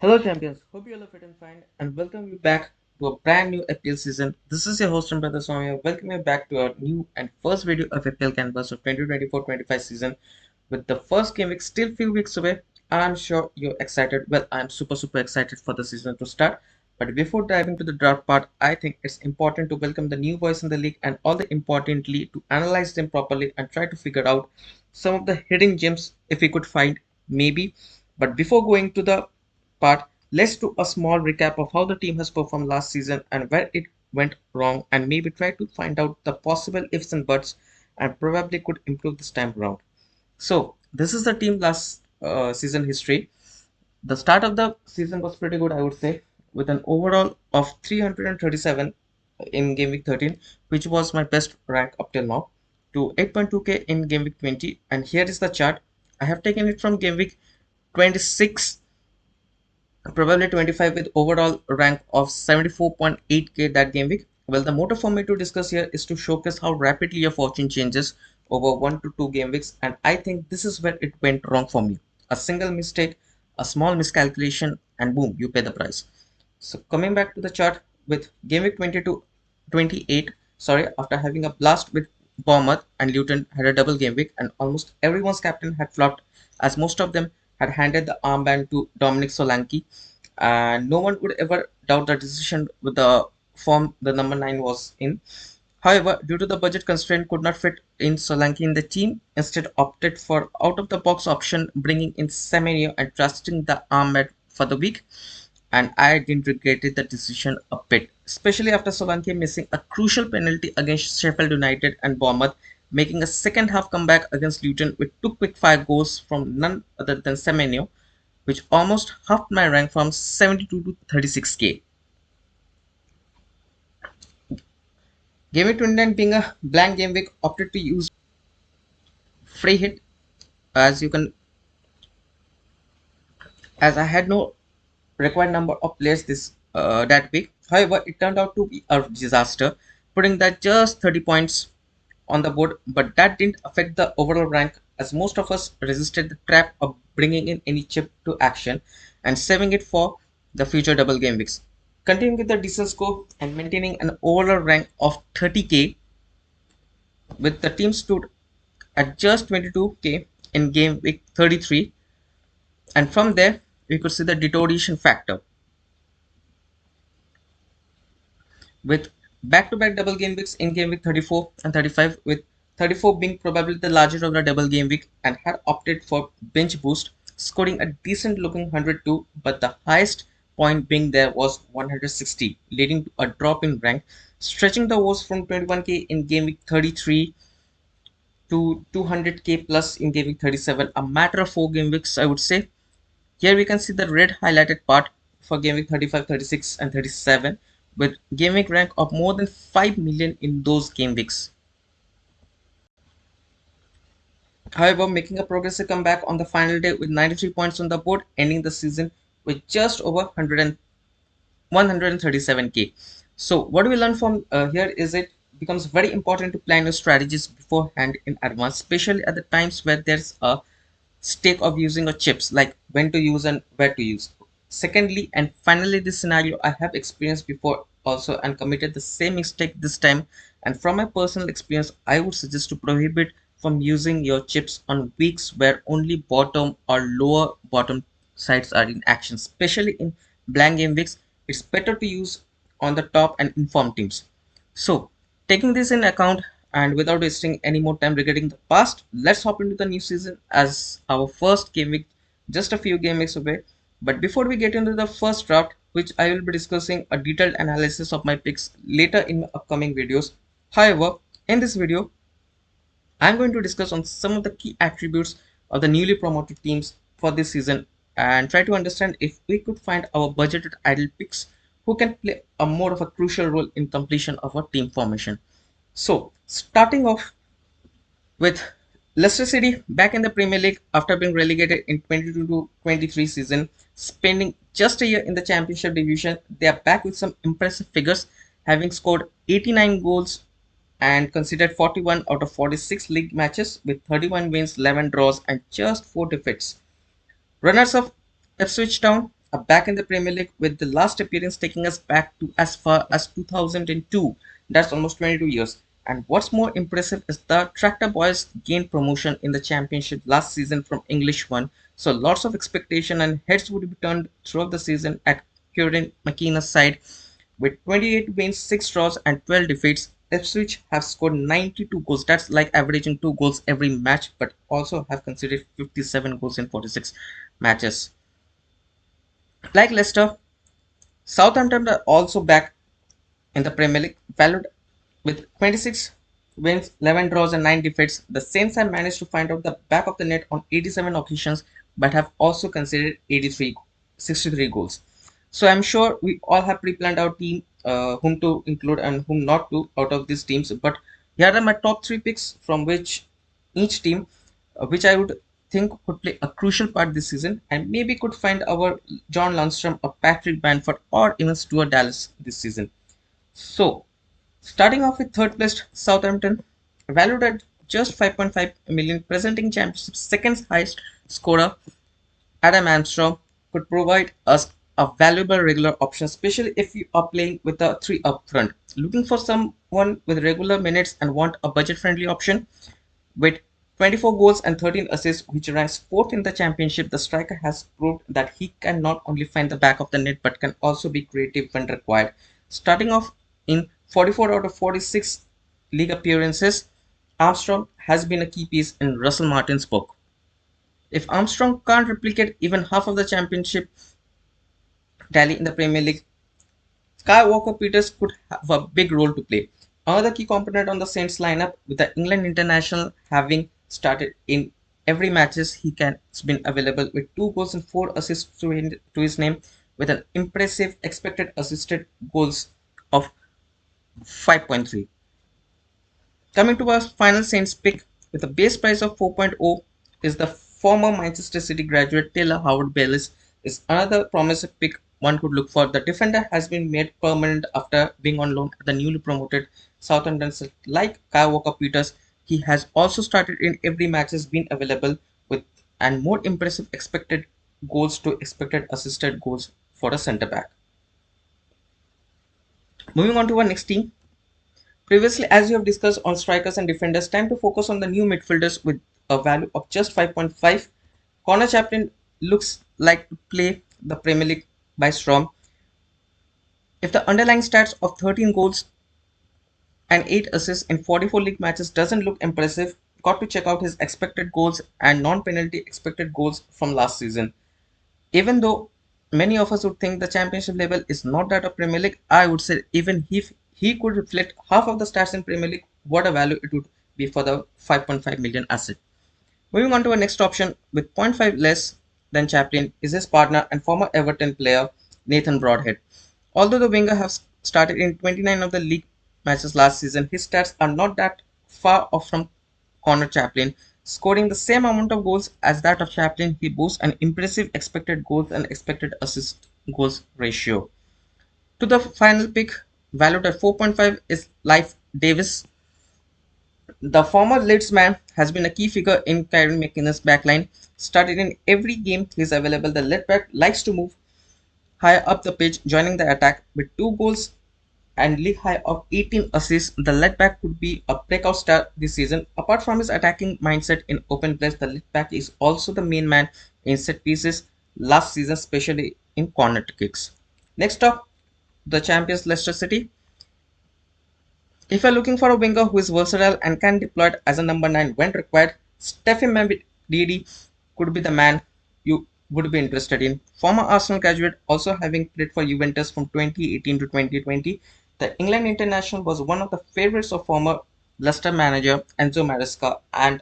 Hello champions, hope you all are fit and fine and welcome you back to a brand new FPL season. This is your host and brother Soumya. Welcome you back to our new and first video of FPL Canvas of 2024-25 season. With the first game week still few weeks away, I'm sure you're excited. Well, I'm super excited for the season to start. But before diving to the draft part, I think it's important to welcome the new boys in the league and all the importantly to analyze them properly and try to figure out some of the hidden gems if we could find maybe. But before going to the part, let's do a small recap of how the team has performed last season and where it went wrong, and maybe try to find out the possible ifs and buts and probably could improve this time around. So, this is the team last season history. The start of the season was pretty good, I would say, with an overall of 337 in game week 13, which was my best rank up till now, to 8.2k in game week 20. And here is the chart. I have taken it from game week 26, probably 25, with overall rank of 74.8k that game week. Well, the motive for me to discuss here is to showcase how rapidly your fortune changes over 1 to 2 game weeks, and I think this is where it went wrong for me. A single mistake, a small miscalculation, and boom, you pay the price. So coming back to the chart, with game week 22 28, sorry, after having a blast with Bournemouth, and Luton had a double game week and almost everyone's captain had flopped, as most of them had handed the armband to Dominic Solanke, and no one would ever doubt the decision with the form the number 9 was in. However, due to the budget constraint, could not fit in Solanke in the team, instead opted for out-of-the-box option, bringing in Semenyo and trusting the armband for the week. And I didn't regret the decision a bit, especially after Solanke missing a crucial penalty against Sheffield United and Bournemouth, making a second half comeback against Luton with two quick fire goals from none other than Semenyo, which almost halved my rank from 72 to 36k. Game week 29 being a blank game week, opted to use free hit, as you can, as I had no required number of players this that week. However, it turned out to be a disaster, putting that just 30 points on the board, but that didn't affect the overall rank, as most of us resisted the trap of bringing in any chip to action and saving it for the future double game weeks. Continuing with the decent score and maintaining an overall rank of 30k, with the team stood at just 22k in game week 33, and from there we could see the deterioration factor, with back-to-back double game weeks in game week 34 and 35, with 34 being probably the largest of the double game week, and had opted for bench boost, scoring a decent looking 102, but the highest point being there was 160, leading to a drop in rank, stretching the woes from 21k in game week 33 to 200k plus in game week 37, a matter of 4 game weeks, I would say. Here we can see the red highlighted part for game week 35, 36 and 37, with game week rank of more than 5 million in those game weeks. However, making a progressive comeback on the final day with 93 points on the board, ending the season with just over 137k. So what we learn from here is it becomes very important to plan your strategies beforehand in advance, especially at the times where there's a stake of using a chips, like when to use and where to use. Secondly and finally, this scenario I have experienced before also and committed the same mistake this time, and from my personal experience I would suggest to prohibit from using your chips on weeks where only bottom or lower bottom sides are in action, especially in blank game weeks. It's better to use on the top and informed teams. So, taking this in account and without wasting any more time regarding the past, let's hop into the new season as our first game week just a few game weeks away. But before we get into the first draft, which I will be discussing a detailed analysis of my picks later in my upcoming videos. However, in this video, I'm going to discuss on some of the key attributes of the newly promoted teams for this season and try to understand if we could find our budgeted idle picks who can play a more of a crucial role in completion of our team formation. So, starting off with Leicester City back in the Premier League after being relegated in 22-23 season, spending just a year in the Championship division, they are back with some impressive figures, having scored 89 goals and considered 41 out of 46 league matches with 31 wins, 11 draws, and just 4 defeats. Runners up Ipswich Town are back in the Premier League with the last appearance taking us back to as far as 2002. That's almost 22 years. And what's more impressive is the Tractor Boys gained promotion in the Championship last season from English One. So lots of expectation and heads would be turned throughout the season at Kieran McKenna's side. With 28 wins, 6 draws, and 12 defeats, Ipswich have scored 92 goals. That's like averaging 2 goals every match, but also have conceded 57 goals in 46 matches. Like Leicester, Southampton are also back in the Premier League, valued with 26 wins, 11 draws, and 9 defeats. The Saints have managed to find out the back of the net on 87 occasions, but have also conceded 63 goals. So I'm sure we all have pre-planned our team, whom to include and whom not to out of these teams. But here are my top 3 picks from which each team, which I would think could play a crucial part this season and maybe could find our John Lundstrom or Patrick Bamford or even Stuart Dallas this season. So, starting off with third place Southampton, valued at just 5.5 million, presenting championship's second highest scorer, Adam Armstrong, could provide us a valuable regular option, especially if you are playing with a 3 up front. Looking for someone with regular minutes and want a budget friendly option? With 24 goals and 13 assists, which ranks 4th in the championship, the striker has proved that he can not only find the back of the net but can also be creative when required. Starting off in 44 out of 46 league appearances, Armstrong has been a key piece in Russell Martin's book. If Armstrong can't replicate even half of the championship tally in the Premier League, Sky Walker Peters could have a big role to play. Another key component on the Saints lineup, with the England international having started in every matches he has been available with 2 goals and 4 assists to his name, with an impressive expected assisted goals of 5.3. Coming to our final Saints pick with a base price of 4.0 is the former Manchester City graduate Taylor Howard-Bayliss is another promising pick one could look for. The defender has been made permanent after being on loan at the newly promoted Southampton. Like Kyle Walker-Peters, he has also started in every match has been available with and more impressive expected goals to expected assisted goals for a centre back. Moving on to our next team. Previously, as you have discussed on strikers and defenders, time to focus on the new midfielders with a value of just 5.5. Connor Chaplin looks like to play the Premier League by storm. If the underlying stats of 13 goals and 8 assists in 44 league matches doesn't look impressive, got to check out his expected goals and non-penalty expected goals from last season. Even though many of us would think the championship level is not that of Premier League, I would say even if he could reflect half of the stats in Premier League, what a value it would be for the 5.5 million asset. Moving on to our next option with zero point 0.5 less than Chaplin is his partner and former Everton player Nathan Broadhead. Although the winger has started in 29 of the league matches last season, his stats are not that far off from Connor Chaplin. Scoring the same amount of goals as that of Chaplin, he boasts an impressive expected goals and expected assist goals ratio. To the final pick, valued at 4.5, is Leif Davis. The former Leeds man has been a key figure in Kieran McKenna's backline. Started in every game he is available, the left back likes to move higher up the pitch, joining the attack with 2 goals and league high of 18 assists. The left back could be a breakout star this season. Apart from his attacking mindset in open plays, the left back is also the main man in set pieces last season, especially in corner kicks. Next up, the champions Leicester City. If you're looking for a winger who is versatile and can deploy as a number 9 when required, Stephen Mbidi could be the man you would be interested in. Former Arsenal graduate, also having played for Juventus from 2018 to 2020, the England international was one of the favorites of former Leicester manager Enzo Maresca and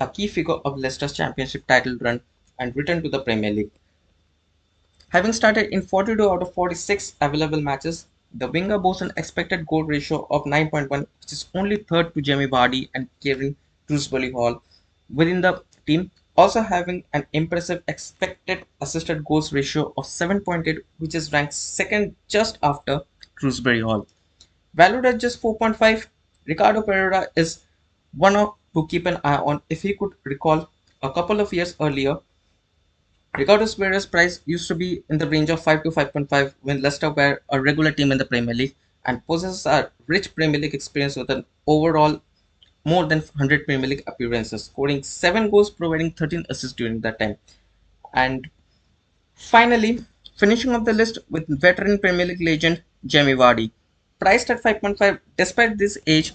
a key figure of Leicester's championship title run and returned to the Premier League. Having started in 42 out of 46 available matches, the winger boasts an expected goal ratio of 9.1, which is only third to Jamie Vardy and Kevin Dewsbury Hall within the team, also having an impressive expected assisted goals ratio of 7.8, which is ranked second just after Dewsbury Hall. Valued at just 4.5, Ricardo Pereira is one of to keep an eye on. If he could recall a couple of years earlier, Ricardo Pereira's price used to be in the range of 5 to 5.5 when Leicester were a regular team in the Premier League and possesses a rich Premier League experience with an overall more than 100 Premier League appearances, scoring 7 goals, providing 13 assists during that time. And finally, finishing off the list with veteran Premier League legend Jamie Vardy. Priced at 5.5, despite this age,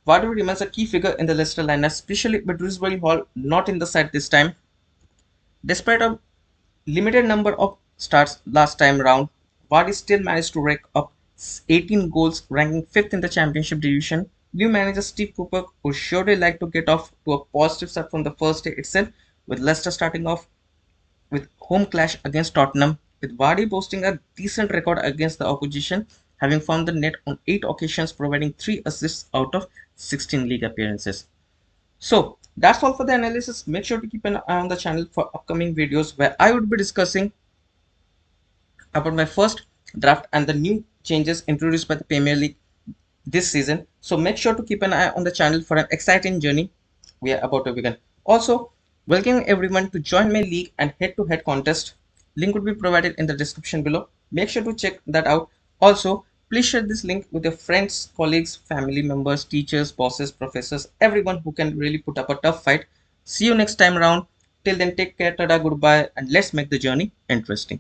Vardy remains a key figure in the Leicester lineup, especially with Dewsbury Hall not in the side this time. Despite a limited number of starts last time round, Vardy still managed to rack up 18 goals, ranking 5th in the championship division. New manager Steve Cooper would surely like to get off to a positive start from the first day itself, with Leicester starting off with home clash against Tottenham, with Vardy posting a decent record against the opposition, having found the net on 8 occasions, providing 3 assists out of 16 league appearances. So that's all for the analysis. Make sure to keep an eye on the channel for upcoming videos where I would be discussing about my first draft and the new changes introduced by the Premier League this season. So make sure to keep an eye on the channel for an exciting journey we are about to begin. Also, welcoming everyone to join my league and head-to-head contest. Link will be provided in the description below. Make sure to check that out. Also, please share this link with your friends, colleagues, family members, teachers, bosses, professors, everyone who can really put up a tough fight. See you next time around. Till then, take care, tada, goodbye, and let's make the journey interesting.